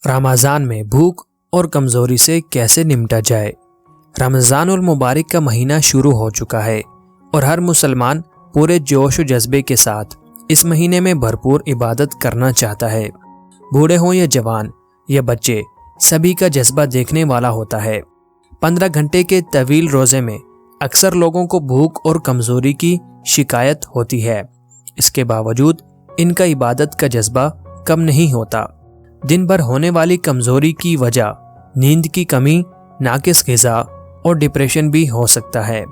रमज़ान में भूख और कमज़ोरी से कैसे निपटा जाए। रमज़ान उल मुबारक का महीना शुरू हो चुका है और हर मुसलमान पूरे जोश और जज्बे के साथ इस महीने में भरपूर इबादत करना चाहता है। बूढ़े हों या जवान या बच्चे, सभी का जज्बा देखने वाला होता है। 15 घंटे के तवील रोज़े में अक्सर लोगों को भूख और कमज़ोरी की शिकायत होती है। इसके बावजूद इनका इबादत का जज्बा कम नहीं होता। दिन भर होने वाली कमज़ोरी की वजह नींद की कमी, नाकिस ग़िज़ा और डिप्रेशन भी हो सकता है।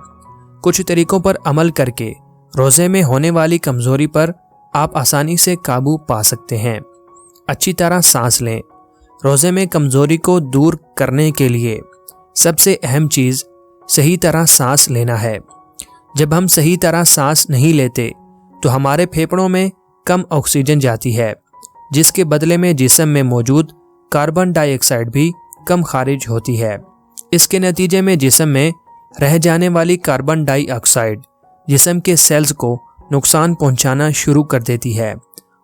कुछ तरीकों पर अमल करके रोज़े में होने वाली कमज़ोरी पर आप आसानी से काबू पा सकते हैं। अच्छी तरह सांस लें। रोज़े में कमज़ोरी को दूर करने के लिए सबसे अहम चीज़ सही तरह सांस लेना है। जब हम सही तरह सांस नहीं लेते तो हमारे फेफड़ों में कम ऑक्सीजन जाती है, जिसके बदले में जिस्म में मौजूद कार्बन डाइऑक्साइड भी कम खारिज होती है। इसके नतीजे में जिस्म में रह जाने वाली कार्बन डाइऑक्साइड जिस्म के सेल्स को नुकसान पहुंचाना शुरू कर देती है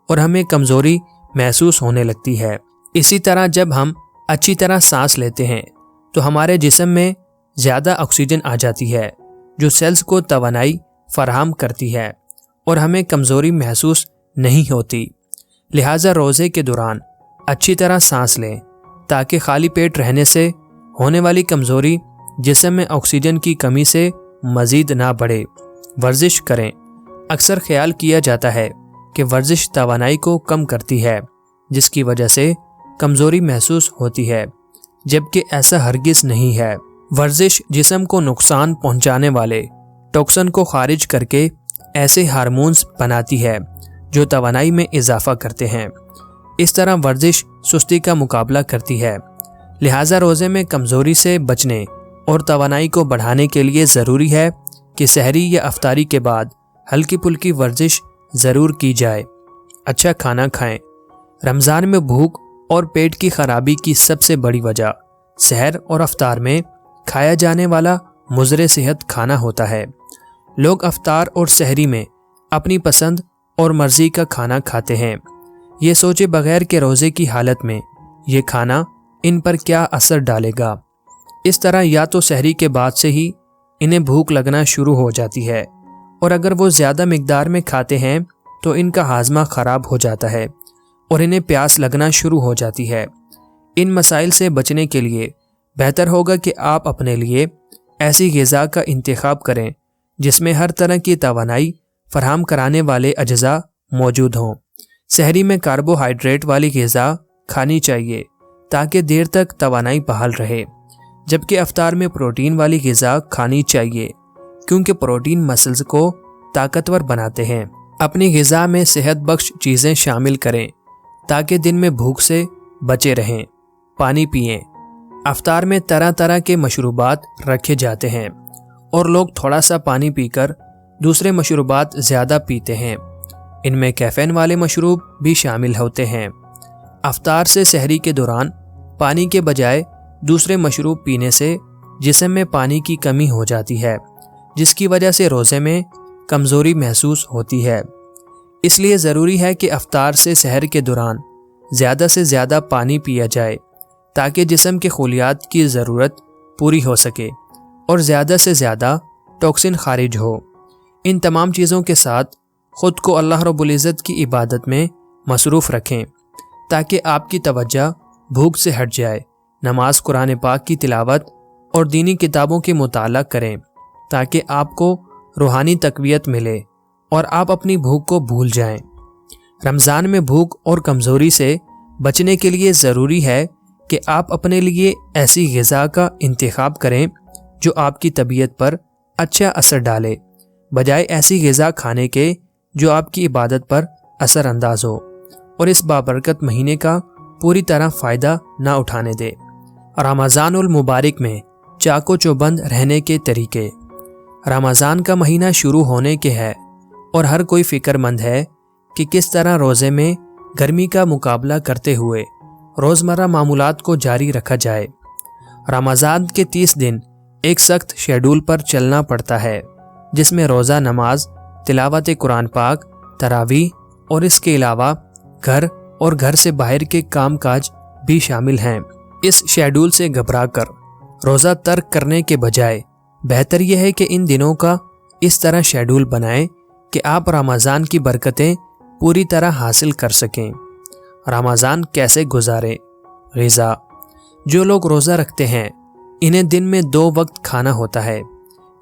और हमें कमज़ोरी महसूस होने लगती है। इसी तरह जब हम अच्छी तरह सांस लेते हैं तो हमारे जिस्म में ज़्यादा ऑक्सीजन आ जाती है, जो सेल्स को तवानाई फराहम करती है और हमें कमज़ोरी महसूस नहीं होती। लिहाजा रोज़े के दौरान अच्छी तरह सांस लें ताकि खाली पेट रहने से होने वाली कमज़ोरी जिस्म में ऑक्सीजन की कमी से मज़ीद ना बढ़े। वर्जिश करें। अक्सर ख्याल किया जाता है कि वर्जिश तवानाई को कम करती है, जिसकी वजह से कमज़ोरी महसूस होती है, जबकि ऐसा हरगिज़ नहीं है। वर्जिश जिस्म को नुकसान पहुंचाने वाले टॉक्सिन को खारिज करके ऐसे हार्मोन्स बनाती है जो तवानाई में इजाफा करते हैं। इस तरह वर्जिश सुस्ती का मुकाबला करती है। लिहाजा रोज़े में कमज़ोरी से बचने और तवानाई को बढ़ाने के लिए ज़रूरी है कि सहरी या अफ्तारी के बाद हल्की फुल्की वर्जिश ज़रूर की जाए। अच्छा खाना खाएं। रमज़ान में भूख और पेट की खराबी की सबसे बड़ी वजह सहर और अफ्तार में खाया जाने वाला मुज़र सेहत खाना होता है। लोग अफ्तार और सहरी में अपनी पसंद और मर्ज़ी का खाना खाते हैं, ये सोचे बगैर कि रोज़े की हालत में ये खाना इन पर क्या असर डालेगा। इस तरह या तो सहरी के बाद से ही इन्हें भूख लगना शुरू हो जाती है और अगर वो ज़्यादा मिकदार में खाते हैं तो इनका हाजमा ख़राब हो जाता है और इन्हें प्यास लगना शुरू हो जाती है। इन मसाइल से बचने के लिए बेहतर होगा कि आप अपने लिए ऐसी ग़िज़ा का इंतखाब करें जिसमें हर तरह की तवानाई फराहम कराने वाले अज्जा मौजूद हों। सहरी में कार्बोहाइड्रेट वाली ग़िज़ा खानी चाहिए ताकि देर तक तवानाई बहाल रहे, जबकि अफ्तार में प्रोटीन वाली ग़िज़ा खानी चाहिए क्योंकि प्रोटीन मसल्स को ताकतवर बनाते हैं। अपनी ग़िज़ा में सेहत बख्श चीज़ें शामिल करें ताकि दिन में भूख से बचे रहें। पानी पिएं। अफ्तार में तरह तरह के मशरूबात रखे जाते हैं और लोग थोड़ा सा पानी पीकर दूसरे मशरूबात ज़्यादा पीते हैं। इनमें कैफ़ीन वाले मशरूब भी शामिल होते हैं। अफ्तार से सहरी के दौरान पानी के बजाय दूसरे मशरूब पीने से जिस्म में पानी की कमी हो जाती है, जिसकी वजह से रोज़े में कमज़ोरी महसूस होती है। इसलिए ज़रूरी है कि अफ्तार से सहर के दौरान ज़्यादा से ज़्यादा पानी पिया जाए ताकि जिस्म के खलियात की ज़रूरत पूरी हो सके और ज़्यादा से ज़्यादा टॉक्सिन खारिज हो। इन तमाम चीज़ों के साथ ख़ुद को अल्लाह रब्बुल इज़्ज़त की इबादत में मसरूफ़ रखें ताकि आपकी तवज्जो भूख से हट जाए। नमाज, कुरान पाक की तिलावत और दीनी किताबों की मुताला करें ताकि आपको रूहानी तक़वियत मिले और आप अपनी भूख को भूल जाएं। रमज़ान में भूख और कमज़ोरी से बचने के लिए ज़रूरी है कि आप अपने लिए ऐसी ग़िज़ा का इंतखाब करें जो आपकी तबीयत पर अच्छा असर डाले, बजाय ऐसी ग़िज़ा खाने के जो आपकी इबादत पर असर अंदाज हो और इस बाबरकत महीने का पूरी तरह फ़ायदा ना उठाने दे। रमज़ान उल मुबारक में चाको चौबंद रहने के तरीके। रमज़ान का महीना शुरू होने के है और हर कोई फ़िक्रमंद है कि किस तरह रोज़े में गर्मी का मुकाबला करते हुए रोज़मर्रा मामूलात को जारी रखा जाए। रमज़ान के 30 दिन एक सख्त शेड्यूल पर चलना पड़ता है, जिसमें रोज़ा, नमाज, तिलावत कुरान पाक, तरावी और इसके अलावा घर और घर से बाहर के कामकाज بھی شامل ہیں۔ اس شیڈول سے گھبرا کر روزہ ترک کرنے کے بجائے بہتر یہ ہے کہ ان دنوں کا اس طرح شیڈول بنائیں کہ آپ رمضان کی برکتیں پوری طرح حاصل کر سکیں۔ رمضان کیسے گزاریں؟ غذا۔ جو لوگ روزہ رکھتے ہیں انہیں دن میں 2 وقت کھانا ہوتا ہے،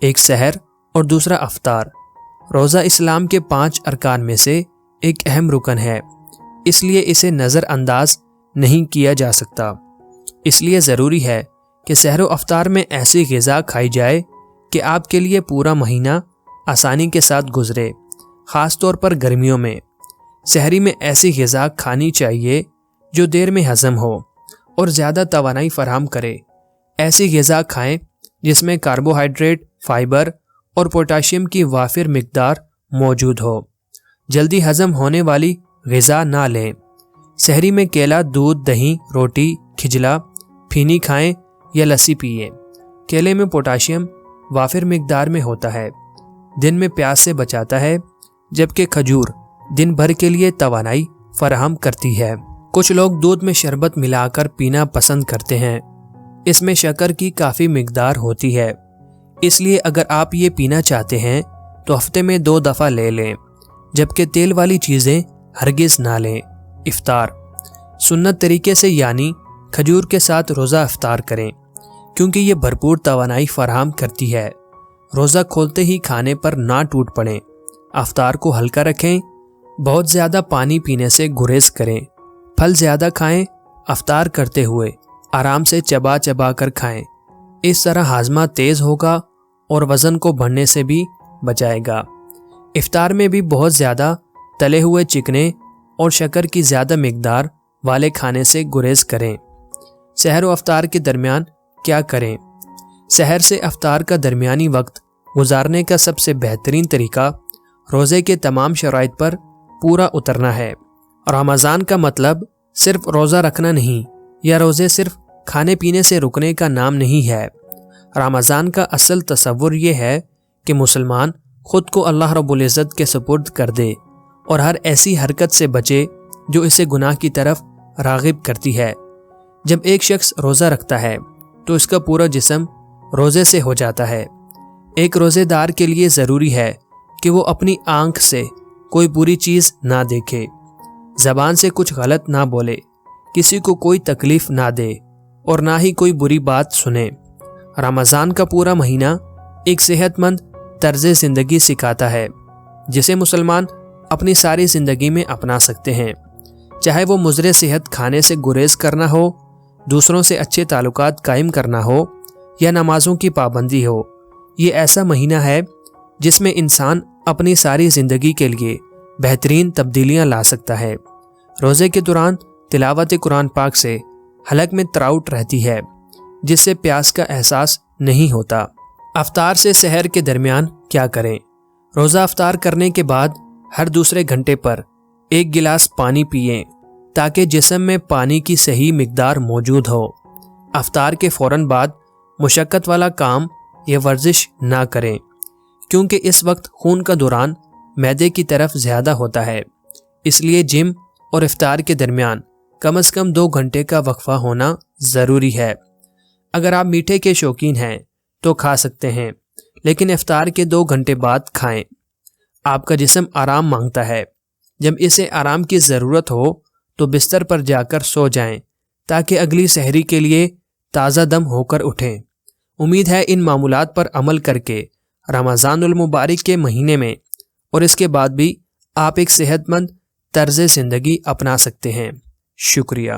ایک سحر اور دوسرا افطار۔ روزہ اسلام کے 5 ارکان میں سے ایک اہم رکن ہے، اس لیے اسے نظر انداز نہیں کیا جا سکتا۔ اس لیے ضروری ہے کہ سحر و افطار میں ایسی غذا کھائی جائے کہ آپ کے لیے پورا مہینہ آسانی کے ساتھ گزرے۔ خاص طور پر گرمیوں میں سحری میں ایسی غذا کھانی چاہیے جو دیر میں ہضم ہو اور زیادہ توانائی فراہم کرے۔ ایسی غذا کھائیں جس میں کاربوہائیڈریٹ، فائبر اور پوٹاشیم کی وافر مقدار موجود ہو۔ جلدی ہضم ہونے والی غذا نہ لیں۔ سحری میں کیلا، دودھ، دہی، روٹی، کھجلا، پھینی کھائیں یا لسی پئیں۔ کیلے میں پوٹاشیم وافر مقدار میں ہوتا ہے، دن میں پیاس سے بچاتا ہے، جبکہ کھجور دن بھر کے لیے توانائی فراہم کرتی ہے۔ کچھ لوگ دودھ میں شربت ملا کر پینا پسند کرتے ہیں، اس میں شکر کی کافی مقدار ہوتی ہے، اس لیے اگر آپ یہ پینا چاہتے ہیں تو ہفتے میں 2 دفعہ لے لیں، جبکہ تیل والی چیزیں ہرگز نہ لیں۔ افطار۔ سنت طریقے سے یعنی کھجور کے ساتھ روزہ افطار کریں، کیونکہ یہ بھرپور توانائی فراہم کرتی ہے۔ روزہ کھولتے ہی کھانے پر نہ ٹوٹ پڑیں۔ افطار کو ہلکا رکھیں، بہت زیادہ پانی پینے سے گریز کریں۔ پھل زیادہ کھائیں، افطار کرتے ہوئے آرام سے چبا چبا کر کھائیں، اس طرح ہاضمہ تیز ہوگا اور وزن کو بڑھنے سے بھی بچائے گا۔ افطار میں بھی بہت زیادہ تلے ہوئے چکنے اور شکر کی زیادہ مقدار والے کھانے سے گریز کریں۔ سحر و افطار کے درمیان کیا کریں؟ سحر سے افطار کا درمیانی وقت گزارنے کا سب سے بہترین طریقہ روزے کے تمام شرائط پر پورا اترنا ہے۔ رمضان کا مطلب صرف روزہ رکھنا نہیں، یا روزے صرف کھانے پینے سے رکنے کا نام نہیں ہے۔ رمضان کا اصل تصور یہ ہے کہ مسلمان خود کو اللہ رب العزت کے سپرد کر دے اور ہر ایسی حرکت سے بچے جو اسے گناہ کی طرف راغب کرتی ہے۔ جب ایک شخص روزہ رکھتا ہے تو اس کا پورا جسم روزے سے ہو جاتا ہے۔ ایک روزے دار کے لیے ضروری ہے کہ وہ اپنی آنکھ سے کوئی بری چیز نہ دیکھے، زبان سے کچھ غلط نہ بولے، کسی کو کوئی تکلیف نہ دے اور نہ ہی کوئی بری بات سنے۔ رمضان کا پورا مہینہ ایک صحت مند طرز زندگی سکھاتا ہے جسے مسلمان اپنی ساری زندگی میں اپنا سکتے ہیں، چاہے وہ مضر صحت کھانے سے گریز کرنا ہو، دوسروں سے اچھے تعلقات قائم کرنا ہو یا نمازوں کی پابندی ہو۔ یہ ایسا مہینہ ہے جس میں انسان اپنی ساری زندگی کے لیے بہترین تبدیلیاں لا سکتا ہے۔ روزے کے دوران تلاوت قرآن پاک سے حلق میں تراوٹ رہتی ہے، جس سے پیاس کا احساس نہیں ہوتا۔ افطار سے سحر کے درمیان کیا کریں؟ روزہ افطار کرنے کے بعد ہر دوسرے گھنٹے پر 1 گلاس پانی پئیں تاکہ جسم میں پانی کی صحیح مقدار موجود ہو۔ افطار کے فوراً بعد مشقت والا کام یا ورزش نہ کریں، کیونکہ اس وقت خون کا دوران معدے کی طرف زیادہ ہوتا ہے، اس لیے جم اور افطار کے درمیان کم از کم 2 گھنٹے کا وقفہ ہونا ضروری ہے۔ اگر آپ میٹھے کے شوقین ہیں تو کھا سکتے ہیں، لیکن افطار کے 2 گھنٹے بعد کھائیں۔ آپ کا جسم آرام مانگتا ہے، جب اسے آرام کی ضرورت ہو تو بستر پر جا کر سو جائیں تاکہ اگلی سحری کے لیے تازہ دم ہو کر اٹھیں۔ امید ہے ان معمولات پر عمل کر کے رمضان المبارک کے مہینے میں اور اس کے بعد بھی آپ ایک صحت مند طرز زندگی اپنا سکتے ہیں۔ شکریہ۔